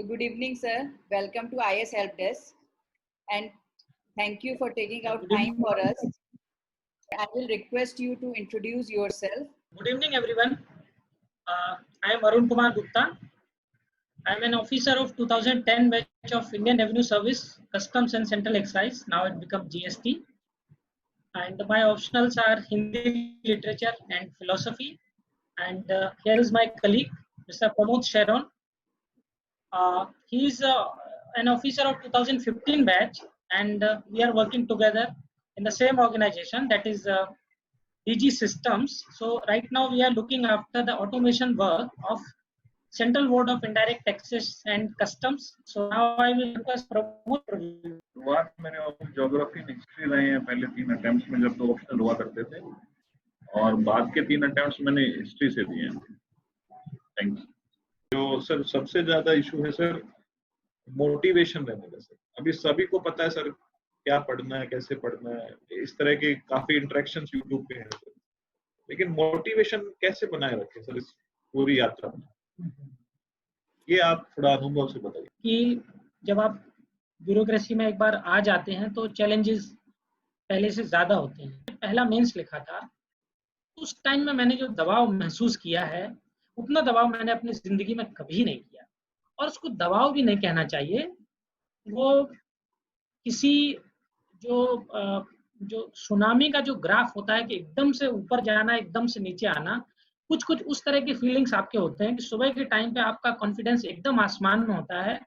So good evening, sir. Welcome to IS Help Desk, and thank you for taking out time for us. I will request you to introduce yourself. Good evening, everyone. I am Arun Kumar Gupta. I am an officer of 2010 batch of Indian Revenue Service, Customs and Central Excise. Now it becomes GST. And my optionals are Hindi literature and philosophy. And here is my colleague, Mr. Pramod Sharon. He is an officer of 2015 batch, and we are working together in the same organization, that is DG Systems. So right now we are looking after the automation work of Central Board of Indirect Taxes and Customs. So now I will request Pramod. शुरुआत मैंने geography and history रहे हैं पहले 3 attempts में जब 2 optional हुआ करते थे, और बाद के 3 अटेम्प्ट्स मैंने हिस्ट्री से दिए हैं। Thank you. जो सर सबसे ज्यादा इशू है सर मोटिवेशन रहने का। सर अभी सभी को पता है सर क्या पढ़ना है, कैसे पढ़ना है, इस तरह के काफी इंटरेक्शंस यूट्यूब पे हैं सर, लेकिन मोटिवेशन कैसे बनाए रखें सर इस पूरी यात्रा में, ये आप थोड़ा अनुभव से बताइए। कि जब आप ब्यूरोक्रेसी में एक बार आ जाते हैं तो चैलेंजेस पहले से ज्यादा होते हैं। पहला मेंस लिखा था, उस टाइम में मैंने जो दबाव महसूस किया है उतना दबाव मैंने अपनी जिंदगी में कभी नहीं किया, और उसको दबाव भी नहीं कहना चाहिए। वो किसी जो सुनामी का जो ग्राफ होता है कि एकदम से ऊपर जाना एकदम से नीचे आना, कुछ कुछ उस तरह की फीलिंग्स आपके होते हैं कि सुबह के टाइम पे आपका कॉन्फिडेंस एकदम आसमान में होता है,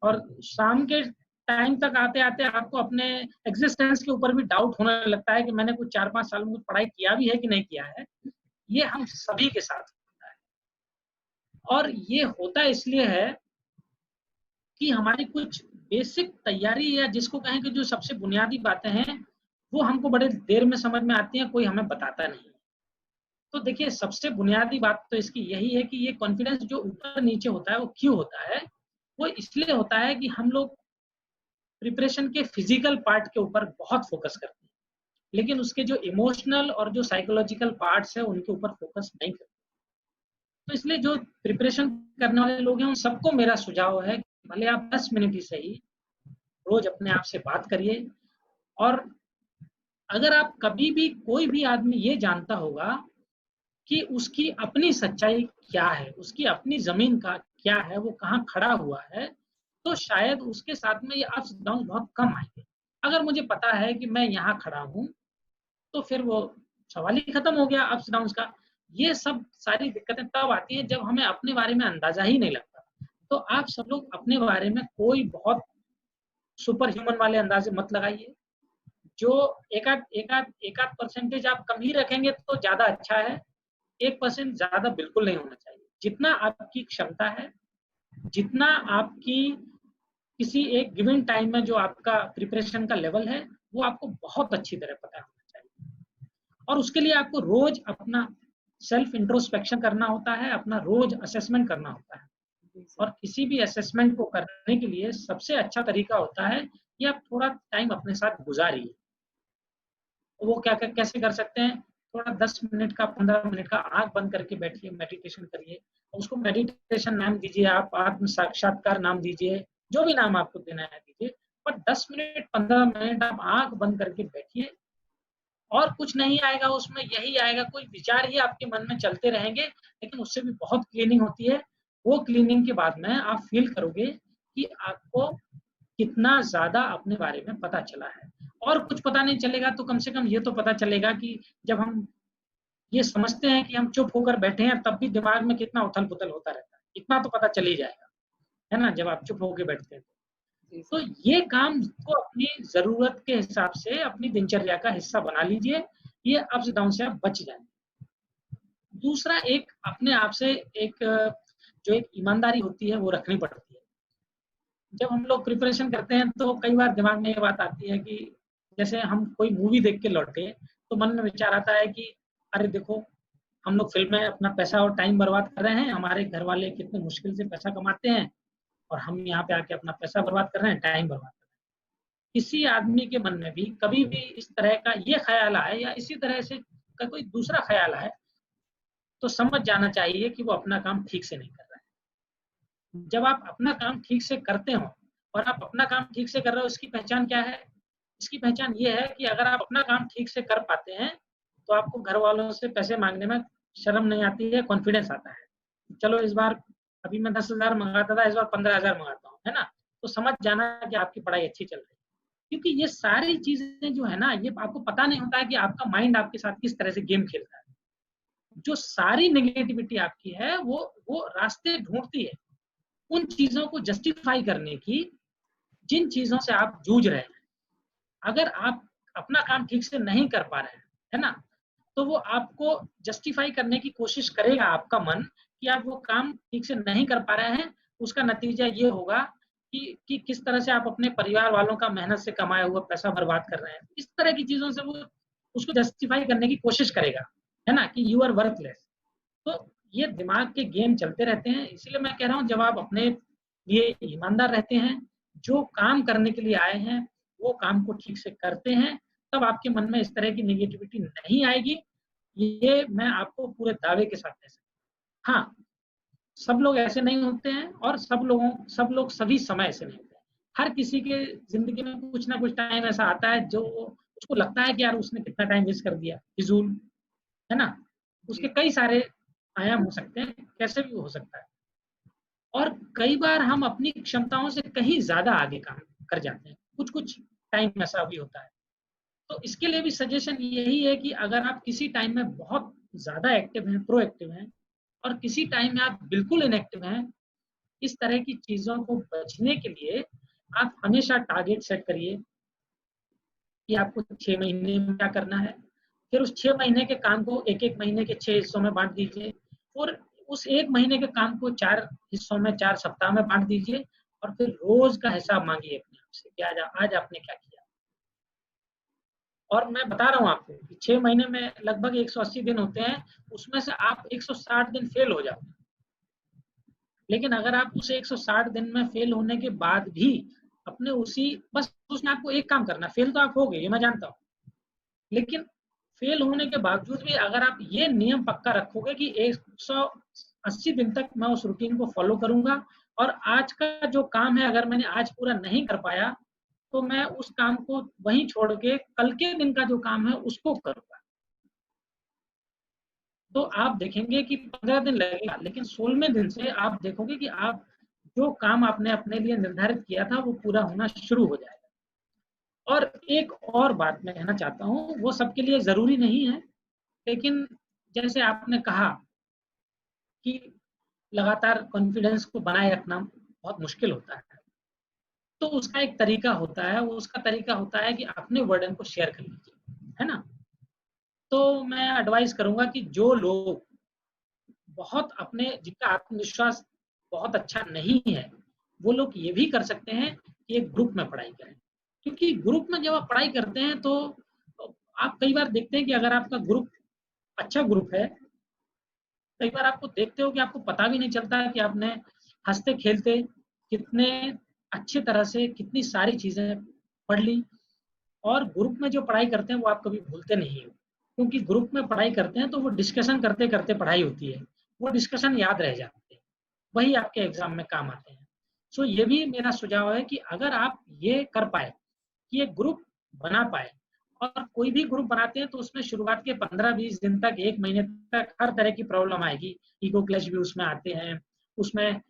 और शाम के टाइम तक आते आते आपको अपने एग्जिस्टेंस के ऊपर भी डाउट होने लगता है कि मैंने कुछ 4-5 साल में पढ़ाई किया भी है कि नहीं किया है। ये हम सभी के साथ होता है, और ये होता इसलिए है कि हमारी कुछ बेसिक तैयारी या जिसको कहें कि जो सबसे बुनियादी बातें हैं वो हमको बड़े देर में समझ में आती हैं, कोई हमें बताता नहीं। तो देखिए, सबसे बुनियादी बात तो इसकी यही है कि ये कॉन्फिडेंस जो ऊपर नीचे होता है वो क्यों होता है। वो इसलिए होता है कि हम लोग प्रिपरेशन के फिजिकल पार्ट के ऊपर बहुत फोकस करते हैं, लेकिन उसके जो इमोशनल और जो साइकोलॉजिकल पार्ट्स है उनके ऊपर फोकस नहीं करते। तो इसलिए जो प्रिपरेशन करने वाले लोग हैं उन सबको मेरा सुझाव है कि भले आप 10 मिनट ही सही रोज अपने आप से बात करिए, और अगर आप कभी भी कोई भी आदमी ये जानता होगा कि उसकी अपनी सच्चाई क्या है, उसकी अपनी जमीन का क्या है, वो कहाँ खड़ा हुआ है, तो शायद उसके साथ में ये अप्स डाउन बहुत कम आएंगे। अगर मुझे पता है कि मैं यहाँ खड़ा हूँ तो फिर वो सवाल ही खत्म हो गया अप्स डाउन का। ये सब सारी दिक्कतें तब आती है जब हमें अपने बारे में अंदाजा ही नहीं लगता। तो आप सब लोग अपने बारे में कोई बहुत सुपर ह्यूमन वाले अंदाजे मत लगाइए। जो एक आध परसेंटेज आप कम ही रखेंगे तो ज्यादा अच्छा है, 1% ज्यादा बिल्कुल नहीं होना चाहिए। जितना आपकी क्षमता है, जितना आपकी किसी एक गिवन टाइम में जो आपका प्रिपरेशन का लेवल है वो आपको बहुत अच्छी तरह पता होना चाहिए, और उसके लिए आपको रोज अपना सेल्फ इंट्रोस्पेक्शन करना होता है, अपना रोज असेसमेंट करना होता है। और किसी भी असेसमेंट को करने के लिए सबसे अच्छा तरीका होता है कि आप थोड़ा टाइम अपने साथ गुजारिए। वो क्या कैसे कर सकते हैं? थोड़ा 10 मिनट का 15 मिनट का आंख बंद करके बैठिए, मेडिटेशन करिए। उसको मेडिटेशन नाम दीजिए, आप आत्म साक्षात्कार नाम दीजिए, जो भी नाम आपको देना है दीजिए, पर 10 मिनट 15 मिनट आप आंख बंद करके बैठिए, और कुछ नहीं आएगा उसमें, यही आएगा, कोई विचार ही आपके मन में चलते रहेंगे, लेकिन उससे भी बहुत क्लीनिंग होती है। वो क्लीनिंग के बाद में आप फील करोगे कि आपको कितना ज्यादा अपने बारे में पता चला है। और कुछ पता नहीं चलेगा तो कम से कम ये तो पता चलेगा कि जब हम ये समझते हैं कि हम चुप होकर बैठे हैं तब भी दिमाग में कितना उथल पुथल होता रहता है, इतना तो पता चल ही जाएगा, है ना, जब आप चुप होकर बैठते हैं। तो ये काम को अपनी जरूरत के हिसाब से अपनी दिनचर्या का हिस्सा बना लीजिए, ये अप्स डाउन से आप बच जाएंगे। दूसरा, एक अपने आप से एक ईमानदारी होती है वो रखनी पड़ती है। जब हम लोग प्रिपरेशन करते हैं तो कई बार दिमाग में ये बात आती है कि जैसे हम कोई मूवी देख के लौटे तो मन में विचार आता है कि अरे देखो, हम लोग फिल्म में अपना पैसा और टाइम बर्बाद कर रहे हैं, हमारे घर वाले कितने मुश्किल से पैसा कमाते हैं और हम यहाँ पे आके अपना पैसा बर्बाद कर रहे हैं, टाइम बर्बाद कर रहे हैं। किसी आदमी के मन में भी कभी भी इस तरह का ये ख्याल आए या इसी तरह से का कोई दूसरा ख्याल आए तो समझ जाना चाहिए कि वो अपना काम ठीक से नहीं कर रहा है। जब आप अपना काम ठीक से करते हो, और आप अपना काम ठीक से कर रहे हो, इसकी पहचान क्या है? इसकी पहचान ये है कि अगर आप अपना काम ठीक से कर पाते हैं तो आपको घर वालों से पैसे मांगने में शर्म नहीं आती है, कॉन्फिडेंस आता है। चलो इस बार, अभी मैं 10,000 मंगाता था, इस बार 15,000 मंगाता हूँ, है ना? तो समझ जाना कि आपकी पढ़ाई अच्छी चल रही है। क्योंकि ये सारी चीजें जो है ना, ये आपको पता नहीं होता है कि आपका माइंड आपके साथ किस तरह से गेम खेल रहा है। जो सारी नेगेटिविटी आपकी है वो रास्ते ढूंढती है उन चीजों को जस्टिफाई करने की जिन चीजों से आप जूझ रहे हैं। अगर आप अपना काम ठीक से नहीं कर पा रहे हैं, है ना, तो वो आपको जस्टिफाई करने की कोशिश करेगा, आपका मन, कि आप वो काम ठीक से नहीं कर पा रहे हैं। उसका नतीजा ये होगा कि किस तरह से आप अपने परिवार वालों का मेहनत से कमाया हुआ पैसा बर्बाद कर रहे हैं। इस तरह की चीजों से वो उसको जस्टिफाई करने की कोशिश करेगा, है ना, कि यू आर वर्थलेस। तो ये दिमाग के गेम चलते रहते हैं। इसीलिए मैं कह रहा हूँ, जब आप अपने लिए ईमानदार रहते हैं, जो काम करने के लिए आए हैं वो काम को ठीक से करते हैं, तब आपके मन में इस तरह की नेगेटिविटी नहीं आएगी। ये मैं आपको पूरे दावे के साथ कह सकता हूँ। हाँ, सब लोग ऐसे नहीं होते हैं, और सब लोग सभी समय ऐसे नहीं होते हैं। हर किसी के जिंदगी में कुछ ना कुछ टाइम ऐसा आता है जो उसको लगता है कि यार उसने कितना टाइम वेस्ट कर दिया फिजूल, है ना। उसके कई सारे आयाम हो सकते हैं, कैसे भी हो सकता है। और कई बार हम अपनी क्षमताओं से कहीं ज्यादा आगे काम कर जाते हैं, कुछ कुछ टाइम ऐसा भी होता है। तो इसके लिए भी सजेशन यही है कि अगर आप किसी टाइम में बहुत ज्यादा एक्टिव हैं, प्रोएक्टिव हैं, और किसी टाइम में आप बिल्कुल इनएक्टिव हैं, इस तरह की चीजों को बचने के लिए आप हमेशा टारगेट सेट करिए कि आपको 6 महीने में क्या करना है। फिर उस 6 महीने के काम को एक एक महीने के 6 हिस्सों में बांट दीजिए, और उस एक महीने के काम को 4 हिस्सों में 4 सप्ताह में बांट दीजिए, और फिर रोज का हिसाब मांगिए अपने आप से कि आज आपने क्या किया। और मैं बता रहा हूँ आपको कि 6 महीने में लगभग 180 दिन होते हैं, उसमें से आप 160 दिन फेल हो जाओ। लेकिन अगर आप उस 160 दिन में फेल होने के बाद भी अपने बस उसमें आपको एक काम करना, फेल तो आप हो गए, ये मैं जानता हूँ, लेकिन फेल होने के बावजूद भी अगर आप ये नियम पक्का रखोगे कि 180 दिन तक मैं उस रूटीन को फॉलो करूंगा, और आज का जो काम है अगर मैंने आज पूरा नहीं कर पाया तो मैं उस काम को वहीं छोड़ के कल के दिन का जो काम है उसको करूंगा, तो आप देखेंगे कि 15 दिन लगेगा, लेकिन 16वें दिन से आप देखोगे कि आप जो काम आपने अपने लिए निर्धारित किया था वो पूरा होना शुरू हो जाएगा। और एक और बात मैं कहना चाहता हूँ, वो सबके लिए जरूरी नहीं है, लेकिन जैसे आपने कहा कि लगातार कॉन्फिडेंस को बनाए रखना बहुत मुश्किल होता है, तो उसका एक तरीका होता है, वो उसका तरीका होता है कि अपने वर्डन को शेयर कर लीजिए, है ना। तो मैं एडवाइस करूंगा कि जो लोग बहुत अपने जिनका आत्मविश्वास बहुत अच्छा नहीं है, वो लोग ये भी कर सकते हैं कि एक ग्रुप में पढ़ाई करें। क्योंकि ग्रुप में जब आप पढ़ाई करते हैं तो आप कई बार देखते हैं कि अगर आपका ग्रुप अच्छा ग्रुप है, कई बार आपको देखते हो कि आपको पता भी नहीं चलता है कि आपने हंसते खेलते कितने अच्छे तरह से कितनी सारी चीजें पढ़ ली। और ग्रुप में जो पढ़ाई करते हैं वो आप कभी भूलते नहीं हो, क्योंकि ग्रुप में पढ़ाई करते हैं तो वो डिस्कशन करते करते पढ़ाई होती है, वो डिस्कशन याद रह जाते हैं, वही आपके एग्जाम में काम आते हैं। सो ये भी मेरा सुझाव है कि अगर आप ये कर पाए कि एक ग्रुप बना पाए, और कोई भी ग्रुप बनाते हैं तो उसमें शुरुआत के 15-20 दिन तक, एक महीने तक हर तरह की प्रॉब्लम आएगी, ईगो क्लैश भी उसमें आते हैं, उसमें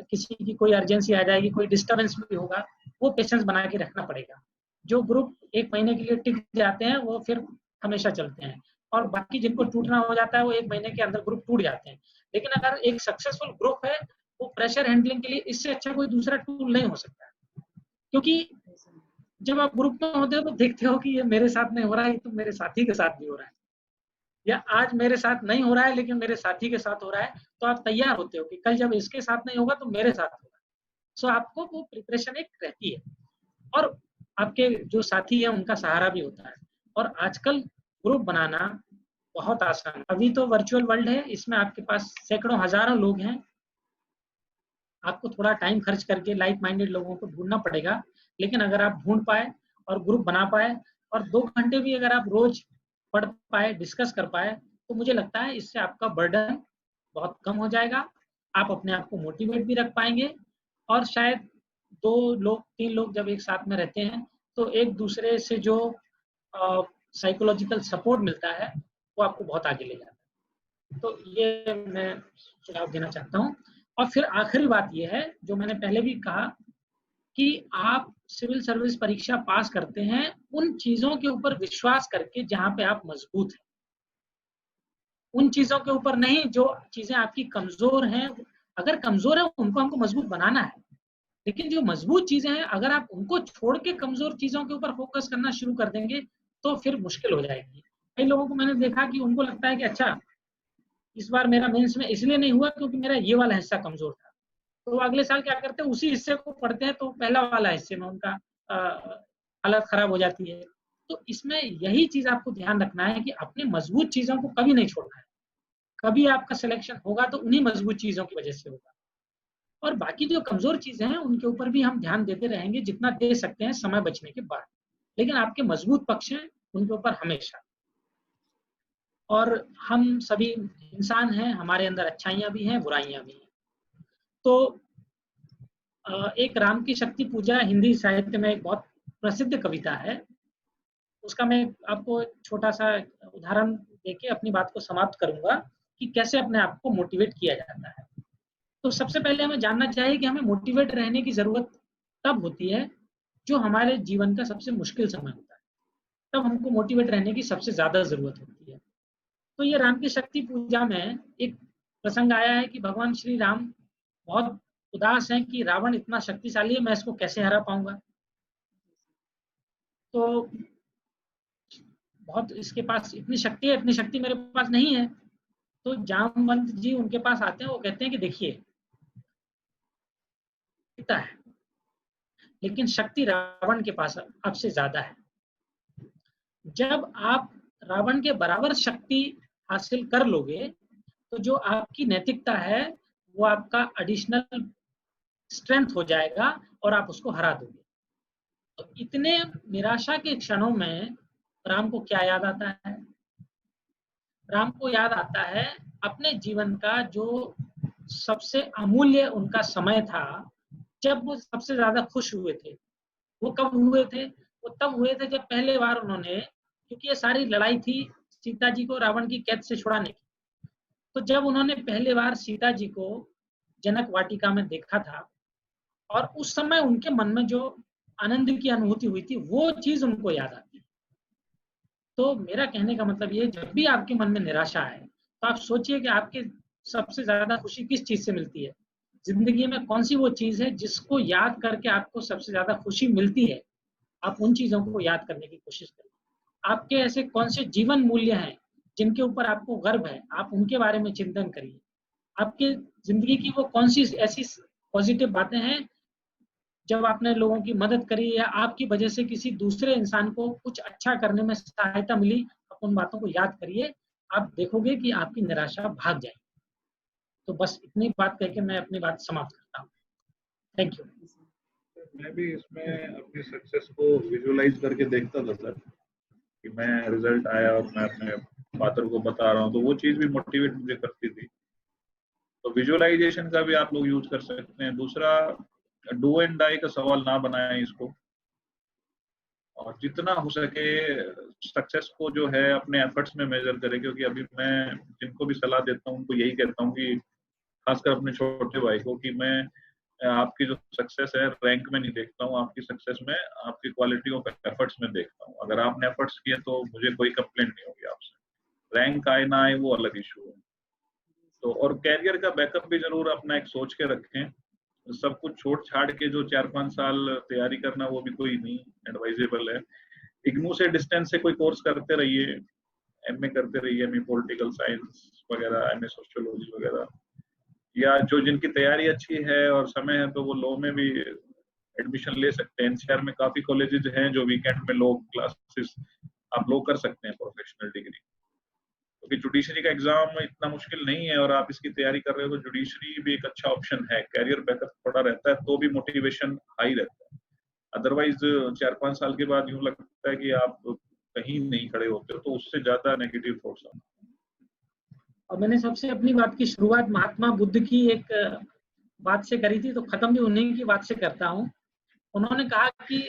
किसी की कोई अर्जेंसी आ जाएगी, कोई डिस्टर्बेंस भी होगा, वो पेशेंस बना के रखना पड़ेगा। जो ग्रुप एक महीने के लिए टिक जाते हैं वो फिर हमेशा चलते हैं, और बाकी जिनको टूटना हो जाता है वो एक महीने के अंदर ग्रुप टूट जाते हैं। लेकिन अगर एक सक्सेसफुल ग्रुप है, वो प्रेशर हैंडलिंग के लिए इससे अच्छा कोई दूसरा टूल नहीं हो सकता, क्योंकि जब आप ग्रुप में होते हो तो देखते हो कि ये मेरे साथ नहीं हो रहा है, तो मेरे साथी के साथ भी हो रहा है, या आज मेरे साथ नहीं हो रहा है लेकिन मेरे साथी के साथ हो रहा है, तो आप तैयार होते हो कि कल जब इसके साथ नहीं होगा तो मेरे साथ होगा। सो आपको वो प्रिपरेशन एक रहती है, और आपके जो साथी है उनका सहारा भी होता है। और आजकल ग्रुप बनाना बहुत आसान, अभी तो वर्चुअल वर्ल्ड है, इसमें आपके पास सैकड़ों हजारों लोग हैं, आपको थोड़ा टाइम खर्च करके लाइक माइंडेड लोगों को ढूंढना पड़ेगा। लेकिन अगर आप ढूंढ पाए और ग्रुप बना पाए, और 2 घंटे भी अगर आप रोज पढ़ पाए, डिस्कस कर पाए, तो मुझे लगता है इससे आपका बर्डन बहुत कम हो जाएगा। आप अपने आप को मोटिवेट भी रख पाएंगे, और शायद 2 लोग 3 लोग जब एक साथ में रहते हैं तो एक दूसरे से जो साइकोलॉजिकल सपोर्ट मिलता है वो आपको बहुत आगे ले जाता है। तो ये मैं सुझाव देना चाहता हूँ। और फिर आखिरी बात ये है जो मैंने पहले भी कहा कि आप सिविल सर्विस परीक्षा पास करते हैं उन चीजों के ऊपर विश्वास करके जहां पे आप मजबूत हैं, उन चीजों के ऊपर नहीं जो चीजें आपकी कमजोर हैं। अगर कमजोर है उनको हमको मजबूत बनाना है, लेकिन जो मजबूत चीजें हैं अगर आप उनको छोड़ के कमजोर चीजों के ऊपर फोकस करना शुरू कर देंगे तो फिर मुश्किल हो जाएगी। कई लोगों को मैंने देखा कि उनको लगता है कि अच्छा इस बार मेरा मेंस में इसलिए नहीं हुआ क्योंकि मेरा ये वाला हिस्सा कमजोर था, तो वो अगले साल क्या करते हैं उसी हिस्से को पढ़ते हैं तो पहला वाला हिस्से में उनका हालत खराब हो जाती है। तो इसमें यही चीज आपको ध्यान रखना है कि अपनी मजबूत चीजों को कभी नहीं छोड़ना है। कभी आपका सिलेक्शन होगा तो उन्हीं मजबूत चीजों की वजह से होगा, और बाकी जो कमजोर चीजें हैं उनके ऊपर भी हम ध्यान देते रहेंगे जितना दे सकते हैं समय बचने के बाद, लेकिन आपके मजबूत पक्ष हैं उनके ऊपर हमेशा। और हम सभी इंसान हैं, हमारे अंदर अच्छाइयां भी हैं बुराइयां भी हैं। तो एक राम की शक्ति पूजा हिंदी साहित्य में एक बहुत प्रसिद्ध कविता है, उसका मैं आपको एक छोटा सा उदाहरण देके अपनी बात को समाप्त करूंगा कि कैसे अपने आप को मोटिवेट किया जाता है। तो सबसे पहले हमें जानना चाहिए कि हमें मोटिवेट रहने की जरूरत तब होती है जो हमारे जीवन का सबसे मुश्किल समय होता है, तब हमको मोटिवेट रहने की सबसे ज्यादा जरूरत होती है। तो ये राम की शक्ति पूजा में एक प्रसंग आया है कि भगवान श्री राम बहुत उदास हैं कि रावण इतना शक्तिशाली है, मैं इसको कैसे हरा पाऊंगा। तो बहुत इसके पास इतनी शक्ति है, इतनी शक्ति मेरे पास नहीं है। तो जामवंत जी उनके पास आते हैं, वो कहते हैं कि देखिए है लेकिन शक्ति रावण के पास आपसे ज्यादा है। जब आप रावण के बराबर शक्ति हासिल कर लोगे तो जो आपकी नैतिकता है वो आपका एडिशनल स्ट्रेंथ हो जाएगा और आप उसको हरा दोगे। तो इतने निराशा के क्षणों में राम को क्या याद आता है? राम को याद आता है अपने जीवन का जो सबसे अमूल्य उनका समय था, जब वो सबसे ज्यादा खुश हुए थे। वो कब हुए थे? वो तब हुए थे जब पहले बार उन्होंने, क्योंकि ये सारी लड़ाई थी सीता जी को रावण की कैद से छुड़ाने की, तो जब उन्होंने पहले बार सीता जी को जनक वाटिका में देखा था और उस समय उनके मन में जो आनंद की अनुभूति हुई थी वो चीज उनको याद आती है। तो मेरा कहने का मतलब ये, जब भी आपके मन में निराशा है तो आप सोचिए कि आपके सबसे ज्यादा खुशी किस चीज से मिलती है, जिंदगी में कौन सी वो चीज है जिसको याद करके आपको सबसे ज्यादा खुशी मिलती है। आप उन चीजों को याद करने की कोशिश करिए। आपके ऐसे कौन से जीवन मूल्य हैं जिनके ऊपर आपको गर्व है, आप उनके बारे में चिंतन करिए। आपके जिंदगी की वो कौन सी ऐसी पॉजिटिव बातें हैं जब आपने लोगों की मदद करी या आपकी वजह से किसी दूसरे इंसान को कुछ अच्छा करने में सहायता मिली, आप उन बातों को याद करिए। आप देखोगे कि आपकी निराशा भाग जाएगी। तो बस इतनी बात कह के मैं अपनी बात समाप्त करता हूँ। Thank you. मैं भी इसमें अपनी सक्सेस को विजुअलाइज करके देखता था सर, कि मैं रिजल्ट आया और मैं अपने फादर को बता रहा हूँ, तो वो चीज भी मोटिवेट मुझे करती थी। तो विजुअलाइजेशन का भी आप लोग यूज कर सकते हैं। दूसरा, डू एंड डाई का सवाल ना बनाएं इसको, और जितना हो सके सक्सेस को जो है अपने एफर्ट्स में मेजर करें। क्योंकि अभी मैं जिनको भी सलाह देता हूँ उनको यही कहता हूँ कि खासकर अपने छोटे भाई को, कि मैं आपकी जो सक्सेस है रैंक में नहीं देखता हूँ, आपकी सक्सेस में आपकी क्वालिटी ऑफ एफर्ट्स में देखता हूँ। अगर आपने एफर्ट्स किए तो मुझे कोई कंप्लेंट नहीं होगी आपसे। रैंक आए ना आए वो अलग इशू है। तो और कैरियर का बैकअप भी जरूर अपना एक सोच के रखें। सब कुछ छोड़ छाड़ के जो 4-5 साल तैयारी करना वो भी कोई नहीं एडवाइजेबल है। इग्नू से डिस्टेंस से कोई कोर्स करते रहिए, एमए करते रहिए, एमए पॉलिटिकल साइंस वगैरह, एमए सोशियोलॉजी वगैरह, या जो जिनकी तैयारी अच्छी है और समय है तो वो लॉ में भी एडमिशन ले सकते हैं। एनसीआर में काफी कॉलेजेस हैं जो वीकेंड में लॉ क्लासेस आप लॉ कर सकते हैं, प्रोफेशनल डिग्री। क्योंकि जुडिशरी का एग्जाम इतना मुश्किल नहीं है और आप इसकी तैयारी कर रहे हो तो जुडिशरी भी एक अच्छा ऑप्शन है। कैरियर बैकअप थोड़ा रहता है तो भी मोटिवेशन हाई रहता है। अदरवाइज 4-5 साल के बाद यूं लगता है कि आप कहीं नहीं खड़े होते हो, तो उससे ज्यादा नेगेटिव थॉट्स आते हैं। और मैंने सबसे अपनी बात की शुरुआत महात्मा बुद्ध की एक बात से करी थी, तो खत्म भी उन्हीं की बात से करता हूँ। उन्होंने कहा कि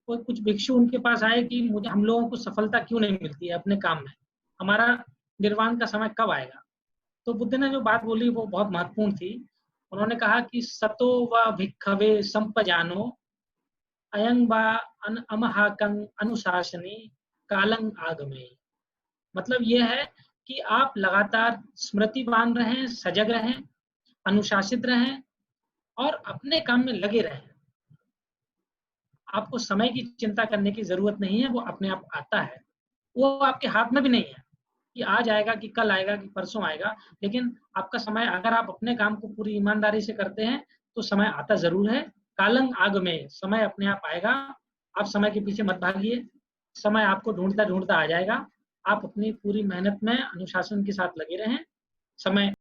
कोई कुछ भिक्षु उनके पास आए कि मुझे हम लोगों को सफलता क्यों नहीं मिलती है अपने काम में, हमारा निर्वाण का समय कब आएगा। तो बुद्ध ने जो बात बोली वो बहुत महत्वपूर्ण थी। उन्होंने कहा कि सतो व भिक्खवे संपजानो अयं वा अमहाकं अनुशासनी कालं आगमे। मतलब ये है कि आप लगातार स्मृतिवान रहें, सजग रहें, अनुशासित रहें और अपने काम में लगे रहें। आपको समय की चिंता करने की जरूरत नहीं है, वो अपने आप आता है। वो आपके हाथ में भी नहीं है कि आज आएगा कि कल आएगा कि परसों आएगा, लेकिन आपका समय अगर आप अपने काम को पूरी ईमानदारी से करते हैं तो समय आता जरूर है। कालंग आग में, समय अपने आप आएगा। आप समय के पीछे मत भागिए, समय आपको ढूंढता ढूंढता आ जाएगा। आप अपनी पूरी मेहनत में अनुशासन के साथ लगे रहें, समय